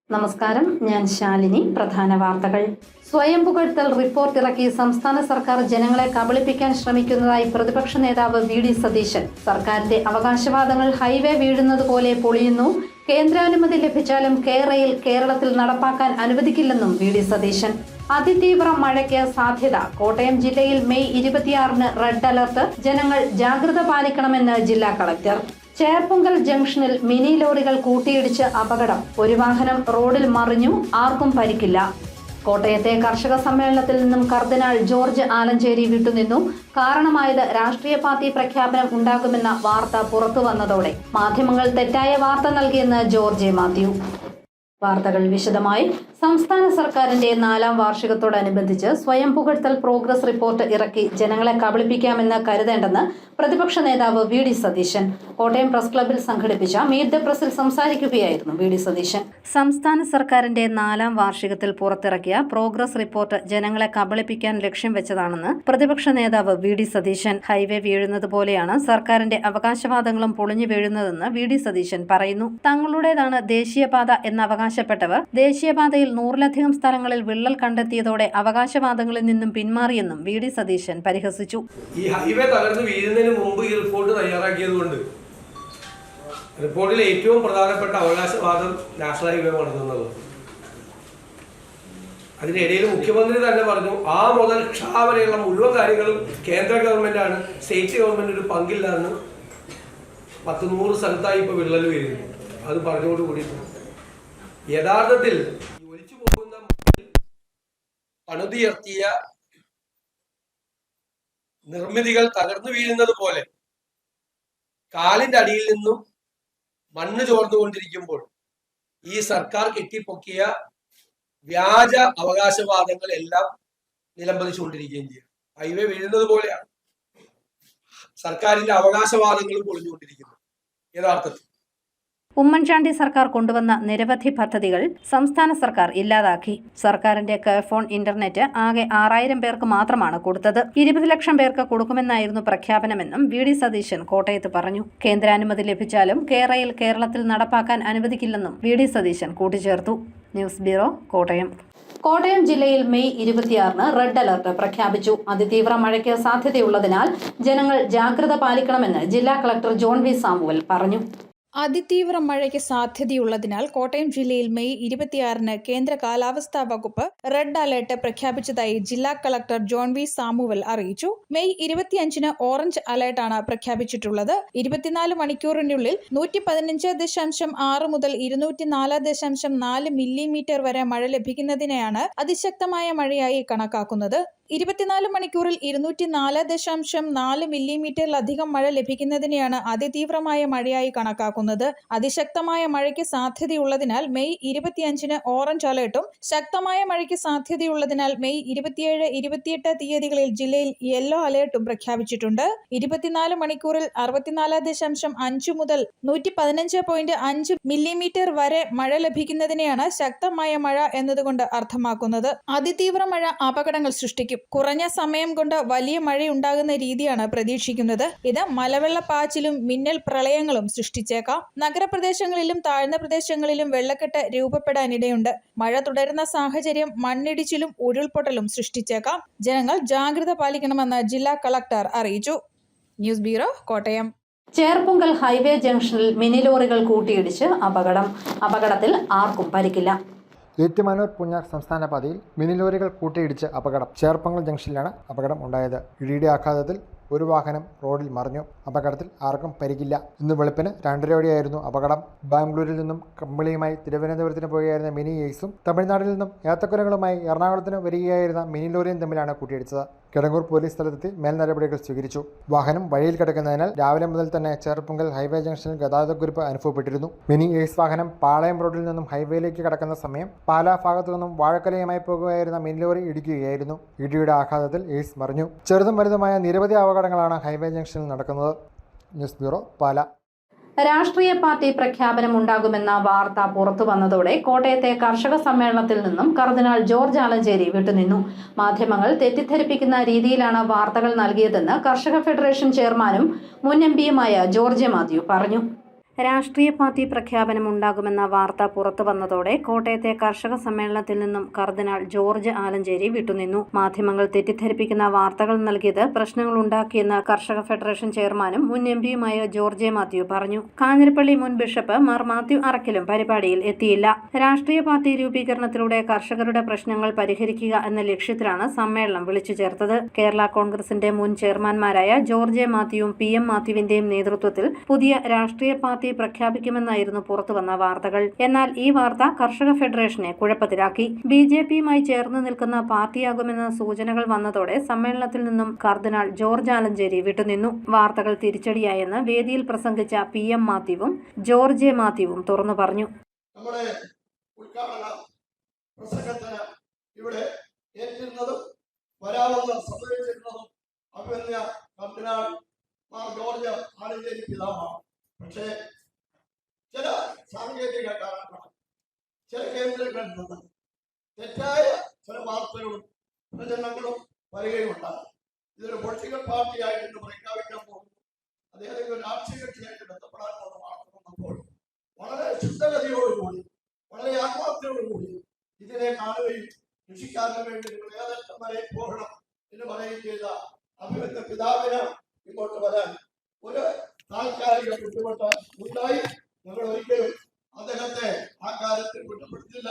നമസ്കാരം, ഞാൻ ശാലിനി. പ്രധാന വാർത്തകൾ. സ്വയം പുകഴ്ത്തൽ റിപ്പോർട്ട് ഇറക്കി സംസ്ഥാന സർക്കാർ ജനങ്ങളെ കബളിപ്പിക്കാൻ ശ്രമിക്കുന്നതായി പ്രതിപക്ഷ നേതാവ് വി.ഡി. സതീശൻ. സർക്കാരിന്റെ അവകാശവാദങ്ങൾ ഹൈവേ വീഴുന്നത് പോലെ പൊളിയുന്നു. കേന്ദ്രാനുമതി ലഭിച്ചാലും കെ-റെയിൽ കേരളത്തിൽ നടപ്പാക്കാൻ അനുവദിക്കില്ലെന്നും വി.ഡി. സതീശൻ. അതിതീവ്ര മഴയ്ക്ക് സാധ്യത. കോട്ടയം ജില്ലയിൽ മെയ് 26-ന് റെഡ് അലർട്ട്. ജനങ്ങൾ ജാഗ്രത പാലിക്കണമെന്ന് ജില്ലാ കളക്ടർ. ചേർപ്പുങ്കൽ ജംഗ്ഷനിൽ മിനി ലോറികൾ കൂട്ടിയിടിച്ച് അപകടം. ഒരു വാഹനം റോഡിൽ മറിഞ്ഞു, ആർക്കും പരിക്കില്ല. കോട്ടയത്തെ കർഷക സമ്മേളനത്തിൽ നിന്നും കർദിനാൾ ജോർജ് ആലഞ്ചേരി വിട്ടുനിന്നു. കാരണമായത് രാഷ്ട്രീയ പാർട്ടി പ്രഖ്യാപനം ഉണ്ടാകുമെന്ന വാർത്ത പുറത്തുവന്നതോടെ മാധ്യമങ്ങൾ തെറ്റായ വാർത്ത നൽകിയെന്ന് ജോർജ് മാത്യു. വാർത്തകൾ വിശദമായി. സംസ്ഥാന സർക്കാരിന്റെ 4ാം വാർഷികത്തോടനുബന്ധിച്ച് സ്വയം പുകഴ്ത്തൽ പ്രോഗ്രസ് റിപ്പോർട്ട് ഇറക്കി ജനങ്ങളെ കബളിപ്പിക്കാമെന്ന് കരുതേണ്ടെന്ന് പ്രതിപക്ഷ നേതാവ് വി.ഡി. സതീശൻ. കോട്ടയം പ്രസ് ക്ലബ്ബിൽ സംഘടിപ്പിച്ച മീറ്റ് ദ പ്രസിൽ സംസാരിക്കുകയായിരുന്നു വി.ഡി. സതീശൻ. സംസ്ഥാന സർക്കാരിന്റെ 4ാം വാർഷികത്തിൽ പുറത്തിറക്കിയ പ്രോഗ്രസ് റിപ്പോർട്ട് ജനങ്ങളെ കബളിപ്പിക്കാൻ ലക്ഷ്യം വെച്ചതാണെന്ന് പ്രതിപക്ഷ നേതാവ് വി.ഡി. സതീശൻ. ഹൈവേ വീഴുന്നത് പോലെയാണ് സർക്കാരിന്റെ അവകാശവാദങ്ങളും പൊളിഞ്ഞു വീഴുന്നതെന്ന് വി.ഡി. സതീശൻ പറയുന്നു. തങ്ങളുടേതാണ് ദേശീയപാത എന്ന് അവകാശപ്പെട്ടവർ ദേശീയപാതയിൽ 100-ലധികം സ്ഥലങ്ങളിൽ വിള്ളൽ കണ്ടെത്തിയതോടെ അവകാശവാദങ്ങളിൽ നിന്നും പിന്മാറിയെന്നും വി.ഡി. സതീശൻ പരിഹസിച്ചു. ഈ ഹൈവേ തകർന്നു വീഴുന്നതിന് മുമ്പ് ഈ റിപ്പോർട്ട് തയ്യാറാക്കിയതുകൊണ്ട് റിപ്പോർട്ടിലെ ഏറ്റവും പ്രധാനപ്പെട്ട അവകാശവാദം നാഷണൽ ഹൈവേ നടത്തുന്നത്. അതിനിടയിൽ മുഖ്യമന്ത്രി തന്നെ പറഞ്ഞു, ആ മുതൽ ക്ഷ വരെയുള്ള മുഴുവൻ കാര്യങ്ങളും കേന്ദ്ര ഗവൺമെന്റാണ്, സ്റ്റേറ്റ് ഗവൺമെന്റ് ഒരു പങ്കില്ലാന്ന് 100 സ്ഥലത്തായി ഇപ്പൊ വിള്ളൽ വീഴുന്നു. അത് പറഞ്ഞുകൊണ്ടുകൂടി യഥാർത്ഥത്തിൽ ഒലിച്ചു പോകുന്ന പണിതുയർത്തിയ നിർമ്മിതികൾ തകർന്നു വീഴുന്നത് പോലെ കാലിന്റെ അടിയിൽ നിന്നും മണ്ണ് ചോർന്നുകൊണ്ടിരിക്കുമ്പോൾ ഈ സർക്കാർ കെട്ടിപ്പൊക്കിയ വ്യാജ അവകാശവാദങ്ങൾ എല്ലാം നിലംപതിച്ചുകൊണ്ടിരിക്കുകയും ചെയ്യും. ഹൈവേ വീഴുന്നത് പോലെയാണ് സർക്കാരിന്റെ അവകാശവാദങ്ങൾ പൊളിഞ്ഞുകൊണ്ടിരിക്കുന്നത്. യഥാർത്ഥത്തിൽ ഉമ്മൻചാണ്ടി സർക്കാർ കൊണ്ടുവന്ന നിരവധി പദ്ധതികൾ സംസ്ഥാന സർക്കാർ ഇല്ലാതാക്കി. സർക്കാരിന്റെ കെയർഫോൺ ഇന്റർനെറ്റ് ആകെ 6000 പേർക്ക് മാത്രമാണ് കൊടുത്തത്. 20 ലക്ഷം പേർക്ക് കൊടുക്കുമെന്നായിരുന്നു പ്രഖ്യാപനമെന്നും വി.ഡി. സതീശൻ കോട്ടയത്ത് പറഞ്ഞു. കേന്ദ്രാനുമതി ലഭിച്ചാലും കെ-റെയിൽ കേരളത്തിൽ നടപ്പാക്കാൻ അനുവദിക്കില്ലെന്നും വി.ഡി. സതീശൻ കൂട്ടിച്ചേർത്തു. News bureau, Kottayam. കോട്ടയം ജില്ലയിൽ മെയ് 26-ന് റെഡ് അലർട്ട് പ്രഖ്യാപിച്ചു. അതിതീവ്ര മഴയ്ക്ക് സാധ്യതയുള്ളതിനാൽ ജനങ്ങൾ ജാഗ്രത പാലിക്കണമെന്ന് ജില്ലാ കളക്ടർ ജോൺ വി സാമുവൽ പറഞ്ഞു. അതിതീവ്ര മഴയ്ക്ക് സാധ്യതയുള്ളതിനാൽ കോട്ടയം ജില്ലയിൽ മെയ് 26-ന് കേന്ദ്ര കാലാവസ്ഥാ വകുപ്പ് റെഡ് അലർട്ട് പ്രഖ്യാപിച്ചതായി ജില്ലാ കളക്ടർ ജോൺ വി സാമുവൽ അറിയിച്ചു. മെയ് 25-ന് ഓറഞ്ച് അലർട്ടാണ് പ്രഖ്യാപിച്ചിട്ടുള്ളത്. 24 മണിക്കൂറിനുള്ളിൽ 115.6 മുതൽ 204.4 മില്ലിമീറ്റർ വരെ മഴ ലഭിക്കുന്നതിനെയാണ് അതിശക്തമായ മഴയായി കണക്കാക്കുന്നത്. 24 മണിക്കൂറിൽ 204.4 മില്ലിമീറ്ററിലധികം മഴ ലഭിക്കുന്നതിനെയാണ് അതിതീവ്രമായ മഴയായി കണക്കാക്കുന്നത്. അതിശക്തമായ മഴയ്ക്ക് സാധ്യതയുള്ളതിനാൽ മെയ് 25-ന് ഓറഞ്ച് അലർട്ടും ശക്തമായ മഴയ്ക്ക് സാധ്യതയുള്ളതിനാൽ മെയ് 27, 28 തീയതികളിൽ ജില്ലയിൽ യെല്ലോ അലർട്ടും പ്രഖ്യാപിച്ചിട്ടുണ്ട്. 24 മണിക്കൂറിൽ 64.5 മുതൽ 115.5 മില്ലിമീറ്റർ വരെ മഴ ലഭിക്കുന്നതിനെയാണ് ശക്തമായ മഴ എന്നതുകൊണ്ട് അർത്ഥമാക്കുന്നത്. അതിതീവ്ര മഴ അപകടങ്ങൾ സൃഷ്ടിക്കും. കുറഞ്ഞ സമയം കൊണ്ട് വലിയ മഴയുണ്ടാകുന്ന രീതിയാണ് പ്രതീക്ഷിക്കുന്നത്. ഇത് മലവെള്ളപ്പാച്ചിലും മിന്നൽ പ്രളയങ്ങളും സൃഷ്ടിച്ചേക്കാം. നഗരപ്രദേശങ്ങളിലും താഴ്ന്ന പ്രദേശങ്ങളിലും വെള്ളക്കെട്ട് രൂപപ്പെടാനിടയുണ്ട്. മഴ തുടരുന്ന സാഹചര്യം മണ്ണിടിച്ചിലും ഉരുൾപൊട്ടലും സൃഷ്ടിച്ചേക്കാം. ജനങ്ങൾ ജാഗ്രത പാലിക്കണമെന്ന് ജില്ലാ കളക്ടർ അറിയിച്ചു. News bureau, Kottayam. Cherpunkal highway ജംഗ്ഷനിൽ മിനി ലോറികൾ കൂട്ടിയിടിച്ച് അപകടം. അപകടത്തിൽ ആർക്കും പരിക്കില്ല. ഏറ്റുമാനൂർ പൂഞ്ഞാർ സംസ്ഥാന പാതയിൽ മിനി ലോറികൾ കൂട്ടിയിടിച്ച് അപകടം. ചേർപ്പുങ്കൽ ജംഗ്ഷനിലാണ് അപകടം ഉണ്ടായത്. ഇടിയുടെ ആഘാതത്തിൽ ഒരു വാഹനം റോഡിൽ മറിഞ്ഞു. അപകടത്തിൽ ആർക്കും പരിക്കില്ല. ഇന്ന് വെളുപ്പിന് 2:30യോടെയായിരുന്നു അപകടം. ബാംഗ്ലൂരിൽ നിന്നും കമ്പിളിയുമായി തിരുവനന്തപുരത്തിന് പോവുകയായിരുന്ന മിനി എയ്സും തമിഴ്നാട്ടിൽ നിന്നും ഏത്തക്കുരങ്ങളുമായി എറണാകുളത്തിന് വരികയായിരുന്ന മിനി ലോറിയും തമ്മിലാണ് കൂട്ടിയിടിച്ചത്. കിടങ്ങൂർ പോലീസ് സ്ഥലത്തെത്തി മേൽനടപടികൾ സ്വീകരിച്ചു. വാഹനം വഴിയിൽ കിടക്കുന്നതിനാൽ രാവിലെ മുതൽ തന്നെ ചേർപ്പുങ്കൽ ഹൈവേ ജംഗ്ഷനിൽ ഗതാഗതക്കുരുക്ക് അനുഭവപ്പെട്ടിരുന്നു. മിനി എയ്സ് വാഹനം പാളയം റോഡിൽ നിന്നും ഹൈവേയിലേക്ക് കടക്കുന്ന സമയം പാലാ ഭാഗത്തു നിന്നും വാഴക്കലയുമായി പോകുകയായിരുന്ന മിനി ലോറി ഇടിക്കുകയായിരുന്നു. ഇടിയുടെ ആഘാതത്തിൽ എയ്സ് മറിഞ്ഞു. ചെറുതും വലുതുമായ നിരവധി അപകടങ്ങളാണ് ഹൈവേ ജംഗ്ഷനിൽ നടക്കുന്നത്. News bureau, Pala. രാഷ്ട്രീയ പാർട്ടി പ്രഖ്യാപനം ഉണ്ടാകുമെന്ന വാർത്ത പുറത്തു വന്നതോടെ കോട്ടയത്തെ കർഷക സമ്മേളനത്തിൽ നിന്നും കർദിനാൾ ജോർജ് ആലഞ്ചേരി വിട്ടുനിന്നു. മാധ്യമങ്ങൾ തെറ്റിദ്ധരിപ്പിക്കുന്ന രീതിയിലാണ് വാർത്തകൾ നൽകിയതെന്ന് കർഷക ഫെഡറേഷൻ ചെയർമാനും മുൻ എംപിയുമായ ജോർജ് മാത്യു പറഞ്ഞു. രാഷ്ട്രീയ പാർട്ടി പ്രഖ്യാപനം ഉണ്ടാകുമെന്ന വാർത്ത പുറത്തു വന്നതോടെ കോട്ടയത്തെ കർഷക സമ്മേളനത്തിൽ നിന്നും കർദിനാൾ ജോർജ് ആലഞ്ചേരി വിട്ടുനിന്നു. മാധ്യമങ്ങൾ തെറ്റിദ്ധരിപ്പിക്കുന്ന വാർത്തകൾ നൽകിയത് പ്രശ്നങ്ങളുണ്ടാക്കിയെന്ന് കർഷക ഫെഡറേഷൻ ചെയർമാനും മുൻ എംപിയുമായ ജോർജ് എ. മാത്യു പറഞ്ഞു. കാഞ്ഞിരപ്പള്ളി മുൻ ബിഷപ്പ് മാർ മാത്യു അറക്കലും പരിപാടിയിൽ എത്തിയില്ല. രാഷ്ട്രീയ പാർട്ടി രൂപീകരണത്തിലൂടെ കർഷകരുടെ പ്രശ്നങ്ങൾ പരിഹരിക്കുക എന്ന ലക്ഷ്യത്തിലാണ് സമ്മേളനം വിളിച്ചു ചേർത്തത്. കേരള കോൺഗ്രസിന്റെ മുൻ ചെയർമാൻമാരായ ജോർജ് എ. മാത്യുവും PM മാത്യുവിന്റെയും നേതൃത്വത്തിൽ പുതിയ രാഷ്ട്രീയ പാർട്ടി പ്രഖ്യാപിക്കുമെന്നായിരുന്നു പുറത്തുവന്ന വാർത്തകൾ. എന്നാൽ ഈ വാർത്ത കർഷക ഫെഡറേഷനെ കുഴപ്പത്തിലാക്കി. BJPയുമായി ചേർന്ന് നിൽക്കുന്ന പാർട്ടിയാകുമെന്ന സൂചനകൾ വന്നതോടെ സമ്മേളനത്തിൽ നിന്നും കർദിനാൾ ജോർജ് ആലഞ്ചേരി വിട്ടുനിന്നു. വാർത്തകൾ തിരിച്ചടിയായെന്ന് വേദിയിൽ പ്രസംഗിച്ച PM മാത്യുവും ജോർജ് എ. മാത്യുവും തുറന്നു പറഞ്ഞു. നമ്മുടെ ഉദ്ഘാടന പ്രസംഗത്തിന് ഇവിടെ ഏറ്റിരുന്നതും വരാമെന്ന് സംഭവിച്ചിരുന്നതും അഭിമന്യ കർദിനാൾ മാർ ജോർജ് ആലഞ്ചേരി പിതാവാണ്. പക്ഷേ ചില സാങ്കേതിക കാരണങ്ങളാൽ ചില കേന്ദ്രങ്ങളിൽ നിന്ന് തെറ്റായ ചില വാർത്തകളും പ്രചരണങ്ങളും വരികയുണ്ടായി. ഇതൊരു പൊളിറ്റിക്കൽ പാർട്ടിയായിട്ട് പ്രഖ്യാപിക്കാൻ പോകുന്നു, അദ്ദേഹം ഒരു രാഷ്ട്രീയ കക്ഷിയായിട്ട് ബന്ധപ്പെടാൻ പോകുന്ന വാർത്ത വന്നപ്പോൾ വളരെ ശുദ്ധഗതിയോടുകൂടി വളരെ ആത്മാർത്ഥയോടുകൂടി ഇതിനെ കാണുകയും കൃഷിക്കാരന് വേണ്ടി ഏതെല്ലാം വരെ പോകണം എന്ന് പറയുകയും ചെയ്ത അഭിമന്യ പിതാവിന് ഇങ്ങോട്ട് വരാൻ ഒരു താൽക്കാലിക ബുദ്ധിമുട്ട് ഉണ്ടായി. ഞങ്ങൾ ഒരിക്കലും അദ്ദേഹത്തെ ആ കാര്യത്തിൽ കുറ്റപ്പെടുത്തില്ല.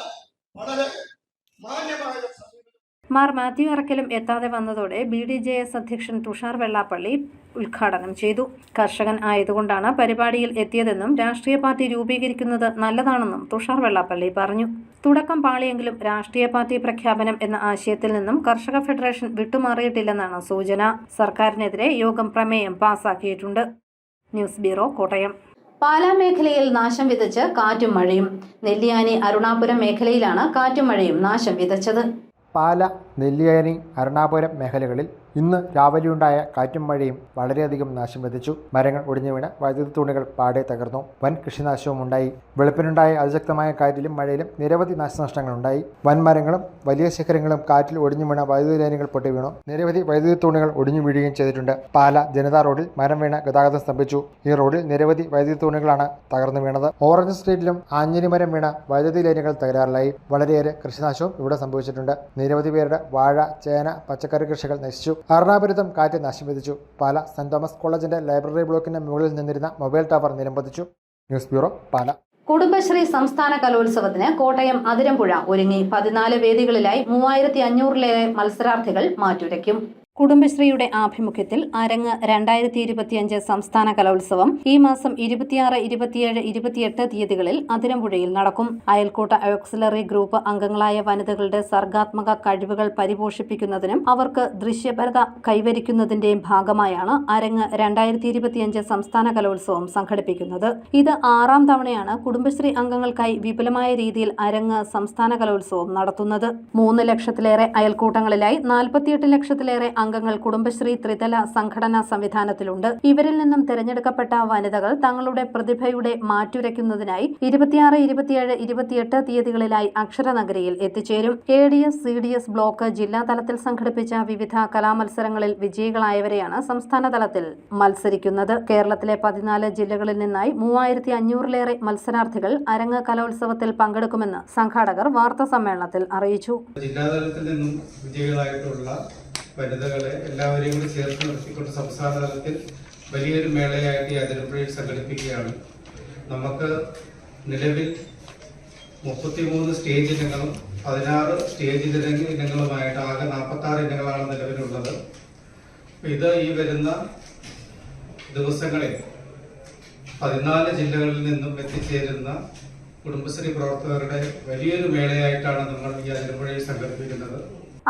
വളരെ മാന്യമായ മാർ മാത്യു അറക്കലും എത്താതെ വന്നതോടെ BDJS അധ്യക്ഷൻ തുഷാർ വെള്ളാപ്പള്ളി ഉദ്ഘാടനം ചെയ്തു. കർഷകൻ ആയതുകൊണ്ടാണ് പരിപാടിയിൽ എത്തിയതെന്നും രാഷ്ട്രീയ പാർട്ടി രൂപീകരിക്കുന്നത് നല്ലതാണെന്നും തുഷാർ വെള്ളാപ്പള്ളി പറഞ്ഞു. തുടക്കം പാളിയെങ്കിലും രാഷ്ട്രീയ പാർട്ടി പ്രഖ്യാപനം എന്ന ആശയത്തിൽ നിന്നും കർഷക ഫെഡറേഷൻ വിട്ടുമാറിയിട്ടില്ലെന്നാണ് സൂചന. സർക്കാരിനെതിരെ യോഗം പ്രമേയം പാസാക്കിയിട്ടുണ്ട്. News bureau, Kottayam. പാലാ മേഖലയിൽ നാശം വിതച്ച് കാറ്റും മഴയും. നെല്ലിയാനി അരുണാപുരം മേഖലയിലാണ് കാറ്റും മഴയും നാശം വിതച്ചത്. പാല, നെല്ലിയാനി, അരുണാപുരം മേഖലകളിൽ ഇന്ന് രാവിലെയുണ്ടായ കാറ്റും മഴയും വളരെയധികം നാശം വിതച്ചു. മരങ്ങൾ ഒടിഞ്ഞു വീണ് വൈദ്യുതി തൂണുകൾ പാടെ തകർന്നു. വൻ കൃഷിനാശവും ഉണ്ടായി. വെളുപ്പിനുണ്ടായ അതിശക്തമായ കാറ്റിലും മഴയിലും നിരവധി നാശനഷ്ടങ്ങളുണ്ടായി. വൻമരങ്ങളും വലിയ ശിഖരങ്ങളും കാറ്റിൽ ഒടിഞ്ഞു വീണ വൈദ്യുതി ലൈനുകൾ പൊട്ടി വീണു. നിരവധി വൈദ്യുതി തൂണുകൾ ഒടിഞ്ഞു വീഴുകയും ചെയ്തിട്ടുണ്ട്. പാല ജനതാ റോഡിൽ മരം വീണ് ഗതാഗതം സ്തംഭിച്ചു. ഈ റോഡിൽ നിരവധി വൈദ്യുതി തൂണുകളാണ് തകർന്നു വീണത്. ഓറഞ്ച് സ്ട്രീറ്റിലും ആഞ്ഞിലി മരം വീണ വൈദ്യുതി ലൈനുകൾ തകരാറിലായി. വളരെയേറെ കൃഷിനാശവും ഇവിടെ സംഭവിച്ചിട്ടുണ്ട്. നിരവധി പേരുടെ വാഴ, ചേന, പച്ചക്കറി കൃഷികൾ നശിച്ചു. എറണാകുളത്തും കാറ്റ് നാശം വിതച്ചു. പാല സെന്റ് തോമസ് കോളേജിന്റെ ലൈബ്രറി ബ്ലോക്കിന്റെ മുകളിൽ നിന്നിരുന്ന മൊബൈൽ ടവർ നിലംപതിച്ചു. ന്യൂസ് ബ്യൂറോ, പാല. കുടുംബശ്രീ സംസ്ഥാന കലോത്സവത്തിന് കോട്ടയം അതിരമ്പുഴ ഒരുങ്ങി. 14 വേദികളിലായി 3500-ലേറെ മത്സരാർത്ഥികൾ മാറ്റുരയ്ക്കും. കുടുംബശ്രീയുടെ ആഭിമുഖ്യത്തിൽ അരങ്ങ് 2025 സംസ്ഥാന കലോത്സവം ഈ മാസം 26, 27, 28 തീയതികളിൽ അതിരമ്പുഴയിൽ നടക്കും. അയൽക്കൂട്ട ഓക്സിലറി ഗ്രൂപ്പ് അംഗങ്ങളായ വനിതകളുടെ സർഗാത്മക കഴിവുകൾ പരിപോഷിപ്പിക്കുന്നതിനും അവർക്ക് ദൃശ്യപരത കൈവരിക്കുന്നതിന്റെയും ഭാഗമായാണ് അരങ്ങ് 2025 സംസ്ഥാന കലോത്സവം സംഘടിപ്പിക്കുന്നത്. ഇത് 6ാം തവണയാണ് കുടുംബശ്രീ അംഗങ്ങൾക്കായി വിപുലമായ രീതിയിൽ അരങ്ങ് സംസ്ഥാന കലോത്സവം നടത്തുന്നത്. 3 ലക്ഷത്തിലേറെ അയൽക്കൂട്ടങ്ങളിലായി 48 ലക്ഷത്തിലേറെ അംഗങ്ങൾ കുടുംബശ്രീ ത്രിതല സംഘടനാ സംവിധാനത്തിലുണ്ട്. ഇവരിൽ നിന്നും തിരഞ്ഞെടുക്കപ്പെട്ട വനിതകൾ തങ്ങളുടെ പ്രതിഭയുടെ മാറ്റുരയ്ക്കുന്നതിനായി 26, 27, 28 തീയതികളിലായി അക്ഷരനഗരിയിൽ എത്തിച്ചേരും. ADS, CDS ബ്ലോക്ക് ജില്ലാ തലത്തിൽ സംഘടിപ്പിച്ച വിവിധ കലാമത്സരങ്ങളിൽ വിജയികളായവരെയാണ് സംസ്ഥാന തലത്തിൽ മത്സരിക്കുന്നത്. കേരളത്തിലെ 14 ജില്ലകളിൽ നിന്നായി 3500-ലേറെ മത്സരാർത്ഥികൾ അരങ്ങ് കലോത്സവത്തിൽ പങ്കെടുക്കുമെന്ന് സംഘാടകർ വാർത്താ സമ്മേളനത്തിൽ അറിയിച്ചു. ജില്ലാതലത്തിൽ നിന്നും വിജയികളായിട്ടുള്ള വനിതകളെ എല്ലാവരെയും കൂടി ചേർത്ത് നിർത്തിക്കൊണ്ട് സംസ്ഥാന തലത്തിൽ വലിയൊരു മേളയായിട്ട് ഈ അതിരമ്പുഴയിൽ സംഘടിപ്പിക്കുകയാണ്. നമുക്ക് നിലവിൽ 33 സ്റ്റേജ് ഇനങ്ങളും 16 സ്റ്റേജ് ഇനങ്ങളുമായിട്ട് ആകെ 46 ഇനങ്ങളാണ് നിലവിലുള്ളത്. ഇത് ഈ വരുന്ന ദിവസങ്ങളിൽ 14 ജില്ലകളിൽ നിന്നും എത്തിച്ചേരുന്ന കുടുംബശ്രീ പ്രവർത്തകരുടെ വലിയൊരു മേളയായിട്ടാണ് നമ്മൾ ഈ അതിരമ്പുഴയിൽ സംഘടിപ്പിക്കുന്നത്.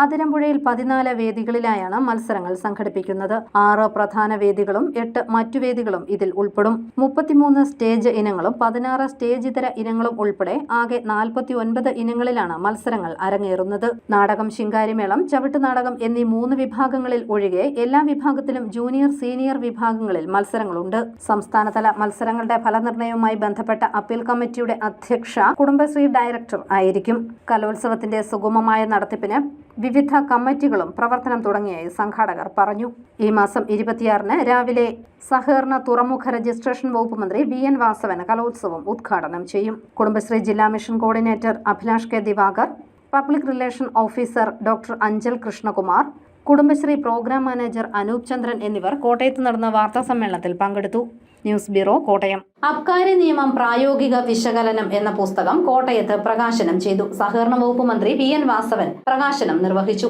അതിരമ്പുഴയിൽ 14 വേദികളിലായാണ് മത്സരങ്ങൾ സംഘടിപ്പിക്കുന്നത്. 6 പ്രധാന വേദികളും 8 മറ്റു വേദികളും ഇതിൽ ഉൾപ്പെടും. 33 സ്റ്റേജ് ഇനങ്ങളും 16 സ്റ്റേജ് ഇതര ഇനങ്ങളും ഉൾപ്പെടെ ആകെ 49 ഇനങ്ങളിലാണ് മത്സരങ്ങൾ അരങ്ങേറുന്നത്. നാടകം, ശിങ്കാരിമേളം, ചവിട്ടുനാടകം എന്നീ 3 വിഭാഗങ്ങളിൽ ഒഴികെ എല്ലാ വിഭാഗത്തിലും ജൂനിയർ, സീനിയർ വിഭാഗങ്ങളിൽ മത്സരങ്ങളുണ്ട്. സംസ്ഥാനതല മത്സരങ്ങളുടെ ഫലനിർണ്ണയവുമായി ബന്ധപ്പെട്ട അപ്പീൽ കമ്മിറ്റിയുടെ അധ്യക്ഷ കുടുംബശ്രീ ഡയറക്ടർ ആയിരിക്കും. കലോത്സവത്തിന്റെ സുഗമമായ നടത്തിപ്പിന് വിവിധ കമ്മിറ്റികളും പ്രവർത്തനം തുടങ്ങിയായി സംഘാടകർ പറഞ്ഞു. ഈ മാസം 26-ന് രാവിലെ സഹകരണ തുറമുഖ രജിസ്ട്രേഷൻ വകുപ്പ് മന്ത്രി VN വാസവൻ കലോത്സവം ഉദ്ഘാടനം ചെയ്യും. കുടുംബശ്രീ ജില്ലാ mission coordinator Abhilash K Divakar, public relation officer doctor Anchal Krishnakumar, Kudumbashree programme manager Anoop Chandran എന്നിവർ കോട്ടയത്ത് നടന്ന വാർത്താ സമ്മേളനത്തിൽ പങ്കെടുത്തു. News bureau, Kottayam. അബ്കാരി നിയമം പ്രായോഗിക വിശകലനം എന്ന പുസ്തകം കോട്ടയത്ത് പ്രകാശനം ചെയ്തു. സഹകരണ വകുപ്പ് മന്ത്രി VN വാസവൻ പ്രകാശനം നിർവഹിച്ചു.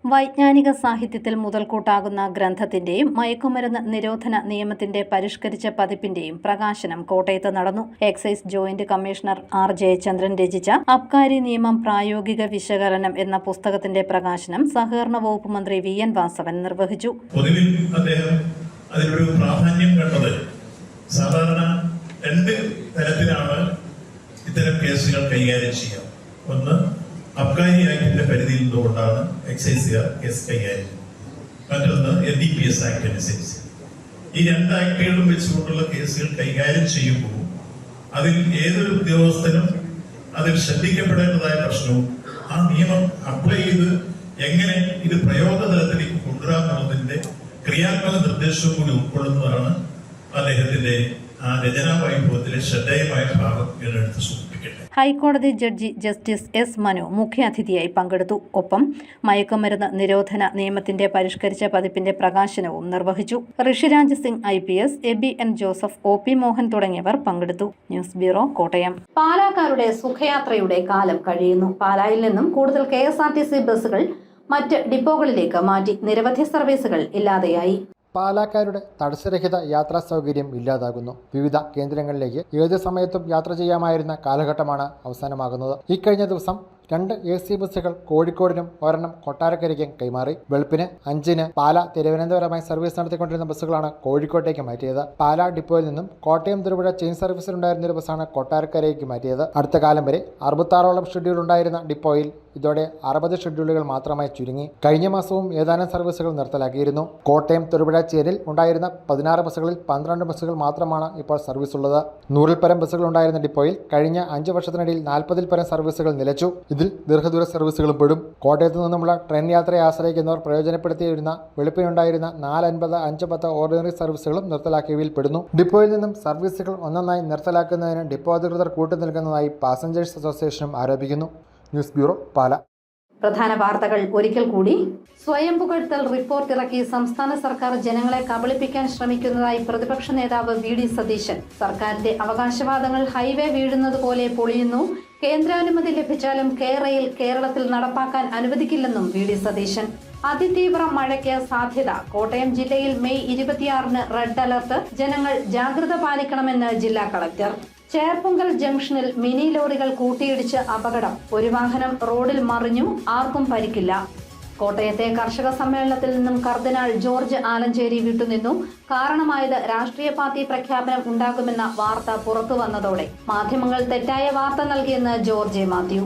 വൈജ്ഞാനിക സാഹിത്യത്തിൽ മുതൽക്കൂട്ടാകുന്ന ഗ്രന്ഥത്തിന്റെയും മയക്കുമരുന്ന് നിരോധന നിയമത്തിന്റെ പരിഷ്കരിച്ച പതിപ്പിന്റെയും പ്രകാശനം കോട്ടയത്ത് നടന്നു. Excise joint commissioner R. Jayachandran രചിച്ച അബ്കാരി നിയമം പ്രായോഗിക വിശകലനം എന്ന പുസ്തകത്തിന്റെ പ്രകാശനം സഹകരണ വകുപ്പ് മന്ത്രി VN വാസവൻ നിർവഹിച്ചു. പൊതുവിൽ അദ്ദേഹം അതിലൊരു പ്രാധാന്യം കണ്ടത് സാധാരണ രണ്ട് തരത്തിലാണ് ഇത്തരം കേസുകൾ കൈകാര്യം ചെയ്യുക. ഒന്ന്, അബ്കാരി ആക്ടിന്റെ പരിധിയിൽ നിന്നുകൊണ്ടാണ് എക്സൈസുകാർ കേസ് കൈകാര്യം ചെയ്യുന്നത്. മറ്റൊന്ന് NDPS ആക്ട് അനുസരിച്ച്. ഈ രണ്ട് ആക്ടുകളും വെച്ചുകൊണ്ടുള്ള കേസുകൾ കൈകാര്യം ചെയ്യുമ്പോൾ അതിൽ ഏതൊരു ഉദ്യോഗസ്ഥനും അതിൽ ശ്രദ്ധിക്കപ്പെടേണ്ടതായ പ്രശ്നവും ആ നിയമം അപ്ലൈ ചെയ്ത് എങ്ങനെ ഇത് പ്രയോഗതലത്തിലേക്ക് കൊണ്ടുവരാമെന്നുള്ളതിന്റെ ക്രിയാത്മക നിർദ്ദേശവും കൂടി ഉൾക്കൊള്ളുന്നതാണ് അദ്ദേഹത്തിന്റെ ആ രചനാ വൈഭവത്തിലെ ശ്രദ്ധേയമായ ഭാഗം എന്നെടുത്ത് സൂചിപ്പിക്കട്ടെ. ഹൈക്കോടതി ജഡ്ജി ജസ്റ്റിസ് S. മനു മുഖ്യാതിഥിയായി പങ്കെടുത്തു. ഒപ്പം മയക്കുമരുന്ന് നിരോധന നിയമത്തിന്റെ പരിഷ്കരിച്ച പതിപ്പിന്റെ പ്രകാശനവും നിർവഹിച്ചു. Rishiraj Singh IPS, Abi N. Joseph, OP Mohan തുടങ്ങിയവർ പങ്കെടുത്തു. News bureau, Kottayam. പാലാക്കാരുടെ സുഖയാത്രയുടെ കാലം കഴിയുന്നു. പാലായിൽ നിന്നും കൂടുതൽ KSRTC ബസ്സുകൾ മറ്റ് ഡിപ്പോകളിലേക്ക് മാറ്റി. നിരവധി സർവീസുകൾ ഇല്ലാതെയായി. പാലാക്കാരുടെ തടസ്സരഹിത യാത്രാ സൗകര്യം ഇല്ലാതാകുന്നു. വിവിധ കേന്ദ്രങ്ങളിലേക്ക് ഏത് സമയത്തും യാത്ര ചെയ്യാമായിരുന്ന കാലഘട്ടമാണ് അവസാനമാകുന്നത്. ഇക്കഴിഞ്ഞ ദിവസം 2 AC ബസ്സുകൾ കോഴിക്കോടിനും ഒരെണ്ണം കൊട്ടാരക്കരയ്ക്കും കൈമാറി. വെളുപ്പിന് 5-ന് പാല തിരുവനന്തപുരമായി സർവീസ് നടത്തിക്കൊണ്ടിരുന്ന ബസ്സുകളാണ് കോഴിക്കോട്ടേക്ക് മാറ്റിയത്. പാല ഡിപ്പോയിൽ നിന്നും കോട്ടയം തൊടുപുഴ ചെയിൻ സർവീസിലുണ്ടായിരുന്ന ഒരു ബസ്സാണ് കൊട്ടാരക്കരയ്ക്ക് മാറ്റിയത്. അടുത്ത കാലം വരെ 66ഓളം ഷെഡ്യൂൾ ഉണ്ടായിരുന്ന ഡിപ്പോയിൽ ഇതോടെ 60 ഷെഡ്യൂളുകൾ മാത്രമായി ചുരുങ്ങി. കഴിഞ്ഞ മാസവും ഏതാനും സർവീസുകൾ നിർത്തലാക്കിയിരുന്നു. കോട്ടയം തൊടുപുഴ ചേരിൽ ഉണ്ടായിരുന്ന 16 ബസ്സുകളിൽ 12 ബസ്സുകൾ മാത്രമാണ് ഇപ്പോൾ സർവീസ് ഉള്ളത്. 100-ൽ പരം ബസ്സുകൾ ഉണ്ടായിരുന്ന ഡിപ്പോയിൽ കഴിഞ്ഞ 5 വർഷത്തിനിടയിൽ 40-ൽ പരം സർവീസുകൾ നിലച്ചു. ഇതിൽ ദീർഘദൂര സർവീസുകളും പെടും. കോട്ടയത്ത് നിന്നുമുള്ള ട്രെയിൻ യാത്രയെ ആശ്രയിക്കുന്നവർ പ്രയോജനപ്പെടുത്തിയിരുന്ന വെളുപ്പിനുണ്ടായിരുന്ന 450, 510 ഓർഡിനറി സർവീസുകളും നിർത്തലാക്കിയവയിൽ പെടുന്നു. ഡിപ്പോയിൽ നിന്നും സർവീസുകൾ ഒന്നൊന്നായി നിർത്തലാക്കുന്നതിന് ഡിപ്പോ അധികൃതർ കൂട്ടുനിൽക്കുന്നതായി പാസഞ്ചേഴ്സ് അസോസിയേഷനും ആരോപിക്കുന്നു. ന്യൂസ് ബ്യൂറോ, പാല. പ്രധാന വാർത്തകൾ ഒരിക്കൽ കൂടി. സ്വയം പുകഴ്ത്തൽ റിപ്പോർട്ട് ഇറക്കി സംസ്ഥാന സർക്കാർ ജനങ്ങളെ കബളിപ്പിക്കാൻ ശ്രമിക്കുന്നതായി പ്രതിപക്ഷ നേതാവ് VD സതീശൻ. സർക്കാരിന്റെ അവകാശവാദങ്ങൾ ഹൈവേ വീഴുന്നത് പോലെ പൊളിയുന്നു. കേന്ദ്രാനുമതി ലഭിച്ചാലും റെയിൽ കേരളത്തിൽ നടപ്പാക്കാൻ അനുവദിക്കില്ലെന്നും VD സതീശൻ. അതിതീവ്ര മഴയ്ക്ക് സാധ്യത. കോട്ടയം ജില്ലയിൽ മെയ് 26-ന് റെഡ് അലർട്ട്. ജനങ്ങൾ ജാഗ്രത പാലിക്കണമെന്ന് ജില്ലാ കളക്ടർ. ചേർപ്പുങ്കൽ ജംഗ്ഷനിൽ മിനി ലോറികൾ കൂട്ടിയിടിച്ച് അപകടം. ഒരു വാഹനം റോഡിൽ മറിഞ്ഞു, ആർക്കും പരിക്കില്ല. കോട്ടയത്തെ കർഷക സമ്മേളനത്തിൽ നിന്നും കർദിനാൾ ജോർജ് ആലഞ്ചേരി വിട്ടുനിന്നു. കാരണമായത് രാഷ്ട്രീയ പാർട്ടി പ്രഖ്യാപനം ഉണ്ടാകുമെന്ന വാർത്ത പുറത്തു വന്നതോടെ മാധ്യമങ്ങൾ തെറ്റായ വാർത്ത നൽകിയെന്ന് ജോർജ് മാത്യു.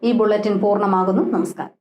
ഈ ബുള്ളറ്റിൻ പൂർണ്ണമാകുന്നു. നമസ്കാരം.